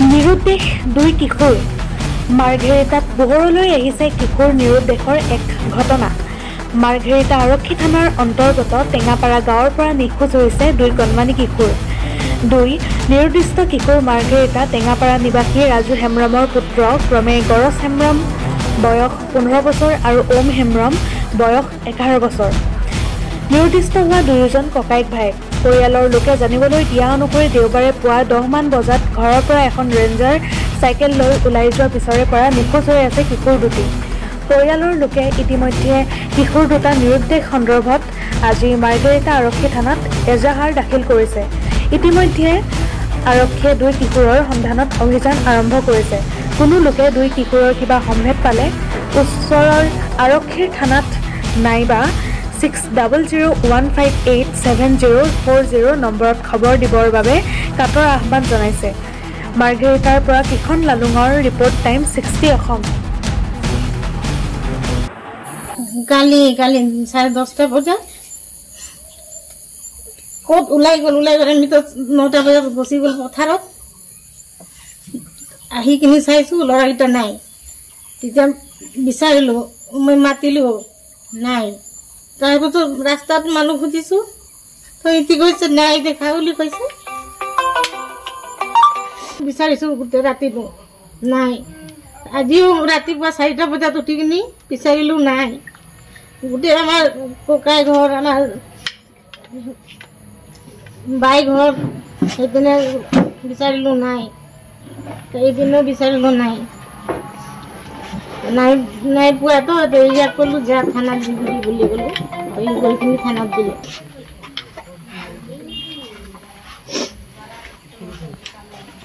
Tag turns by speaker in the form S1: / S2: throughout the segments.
S1: নিৰুদ্দেশ দুই কিশোৰ মাৰ্ঘেৰিটাত পোহৰলৈ আহিছে কিশোৰ নিৰুদ্দেশৰ এক ঘটনা। মাৰ্ঘেৰিটা আৰক্ষী থানাৰ অন্তৰ্গত টেঙাপাৰা গাঁৱৰ পৰা নিখোজ হৈছে দুই কণমানি কিশোৰ। দুই নিৰুদ্দিষ্ট কিশোৰ মাৰ্ঘেৰিটা টেঙাপাৰা নিবাসী ৰাজু হেমব্ৰমৰ পুত্ৰ ক্ৰমে গৰজ হেমব্ৰম বয়স 15 বছৰ আৰু ওম হেমব্ৰম বয়স 11 বছৰ। নিৰুদ্দিষ্ট হোৱা দুয়োজন ককায়েক ভায়েক। পৰিয়ালৰ লোকে জানিবলৈ দিয়া অনুসৰি দেওবাৰে পুৱা 10 মান বজাত ঘৰৰ পৰা এখন ৰেঞ্জাৰ চাইকেল লৈ ওলাই যোৱাৰ পিছৰে পৰা নিখোজ হৈ আছে কিশোৰ দুটি। পৰিয়ালৰ লোকে ইতিমধ্যে কিশোৰ দুটা নিৰুদ্দেশ সন্দৰ্ভত আজি মাৰ্ঘেৰিটা আৰক্ষী থানাত এজাহাৰ দাখিল কৰিছে। ইতিমধ্যে আৰক্ষীয়ে দুই কিশোৰৰ সন্ধানত অভিযান আৰম্ভ কৰিছে। কোনো লোকে দুই কিশোৰৰ কিবা সম্ভেদ পালে ওচৰৰ আৰক্ষীৰ থানাত নাইবা 6001587040 নম্বৰত খবৰ দিবৰ বাবে কাটৰ আহ্বান জনাইছে। মাৰ্ঘেৰিটাৰ পৰা কিখন লালুঙৰ ৰিপৰ্ট টাইম 60 অসম।
S2: কালি 10:30 বজাত ক'ত ওলাই গ'ল আমি তো 9টা বজাত গুচি গ'ল পথাৰত। আহি কিনি চাইছো ল'ৰাকেইটা নাই। তেতিয়া বিচাৰিলো, মই মাতিলো নাই। তাৰপিছত ৰাস্তাত মানুহ খুজিছো, ইতি কৈছে নাই দেখা বুলি কৈছে। বিচাৰিছো গোটেই ৰাতিটো নাই। আজিও ৰাতিপুৱা 4টা বজাত উঠি কিনি বিচাৰিলো নাই। গোটেই আমাৰ ককাই ঘৰ, আমাৰ বাই ঘৰ সেইপিনে বিচাৰিলো নাই। এইপিনেও বিচাৰিলো নাই পোৱাতো ইয়াক ক'লো যা থানাত দিবি বুলি ক'লো। গৈ কিনি থানাত দিলে।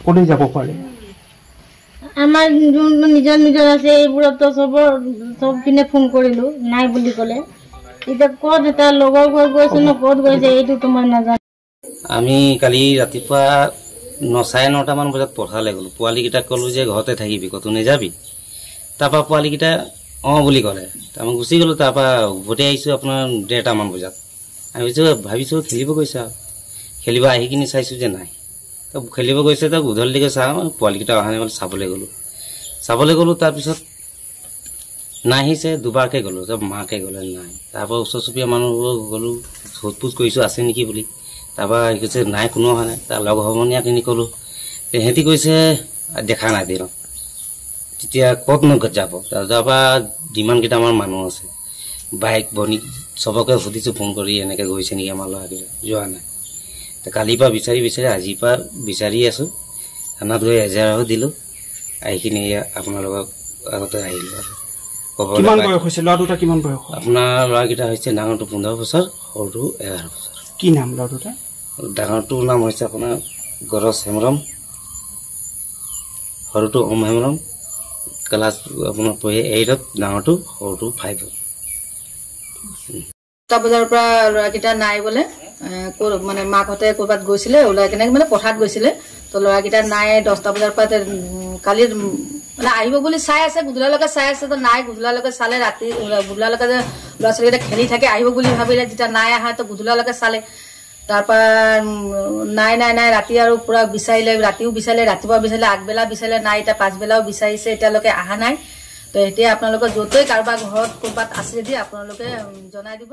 S3: ক'লৈ যাব পাৰে?
S2: আমাৰ যোন নিজৰ আছে এইবোৰতো চব পিনে ফোন কৰিলো, নাই বুলি ক'লে। এতিয়া ক'ত এটা লগৰ ঘৰ গৈছে ন, ক'ত গৈছে এইটোতো মই নাজানো।
S4: আমি কালি ৰাতিপুৱা 9:30 মান বজাত পথাৰলৈ গ'লো। পোৱালীকেইটাক ক'লো যে ঘৰতে থাকিবি, ক'তো নাযাবি। তাৰপৰা পোৱালীকেইটা বুলি ক'লে। তাৰপৰা গুচি গ'লো। তাৰপৰা উভতি আহিছোঁ আপোনাৰ 1:30 মান বজাত। আমি ভাবিছোঁ খেলিব গৈছে আৰু খেলিব আহি কিনি চাইছোঁ যে নাই। তো খেলিব গৈছে, তো গধূলিকৈ চাওঁ পোৱালীকেইটা অহা নাই বুলি চাবলৈ গ'লো। তাৰপিছত নাহিছে। দুবাৰকৈ গ'লোঁ, তো মাকে গ'লে নাই। তাৰপৰা ওচৰ চুবুৰীয়া মানুহবোৰ গ'লোঁ, সোধ পোছ কৰিছোঁ আছে নেকি বুলি। তাৰপৰা কৈছে নাই, কোনো অহা নাই। তাৰ লগ সমনীয়া কিনি ক'লোঁ, সিহঁতি কৈছে দেখা নাই দিন। তেতিয়া ক'তনো যাব? তাৰপৰা যিমানকেইটা আমাৰ মানুহ আছে, বাইক ভনী চবকে সুধিছোঁ ফোন কৰি, এনেকৈ গৈছে নেকি আমাৰ ল'ৰাকেইটা। যোৱা নাই। কালিৰ পৰা বিচাৰি আজিৰ পৰা বিচাৰি আছোঁ। থানাত গৈ এজাহাৰো দিলোঁ। আহিখিনি আপোনালোকক আগতে আহিলোঁ আৰু
S3: কিমান বয়স হৈছে ল'ৰা দুটা? কিমান বয়স?
S4: আপোনাৰ ল'ৰাকেইটা হৈছে ডাঙৰটো 15 বছৰ, সৰুটো 11 বছৰ।
S3: কি নাম ল'ৰা দুটা?
S4: ডাঙৰটোৰ নাম হৈছে আপোনাৰ গৰজ হেমব্ৰম, সৰুটো ওম হেমব্ৰম। ক্লাছ আপোনাৰ পঢ়ি 8ত, ডাঙৰটো, সৰুটো 5ত।
S5: 10টা বজাৰ পৰা ল'ৰাকেইটা নাই বোলে। মানে মাকহঁতে ক'ৰবাত গৈছিলে, ওলাই কেনে মানে পথাৰত গৈছিলে। তো ল'ৰাকেইটা নাই। 10টা বজাৰ পৰা কালি মানে আহিব বুলি চাই আছে, গধূলালৈকে চাই আছে। তো নাই, গধূলালৈকে চালে। ৰাতি গধূলালৈকে যে ল'ৰা ছোৱালীকেইটা খেলি থাকে, আহিব বুলি ভাবিলে। যেতিয়া নাই আহা, তো গধূলালৈকে চালে। তাৰপৰা নাই ৰাতি আৰু পুৰা বিচাৰিলে। ৰাতিও বিচাৰিলে, ৰাতিপুৱা বিচাৰিলে, আগবেলা বিচাৰিলে, নাই। এতিয়া পাছবেলাও বিচাৰিছে, এতিয়ালৈকে অহা নাই। তো এতিয়া আপোনালোকে য'তেই কাৰোবাৰ ঘৰত ক'ৰবাত আছে যদি আপোনালোকে জনাই দিব।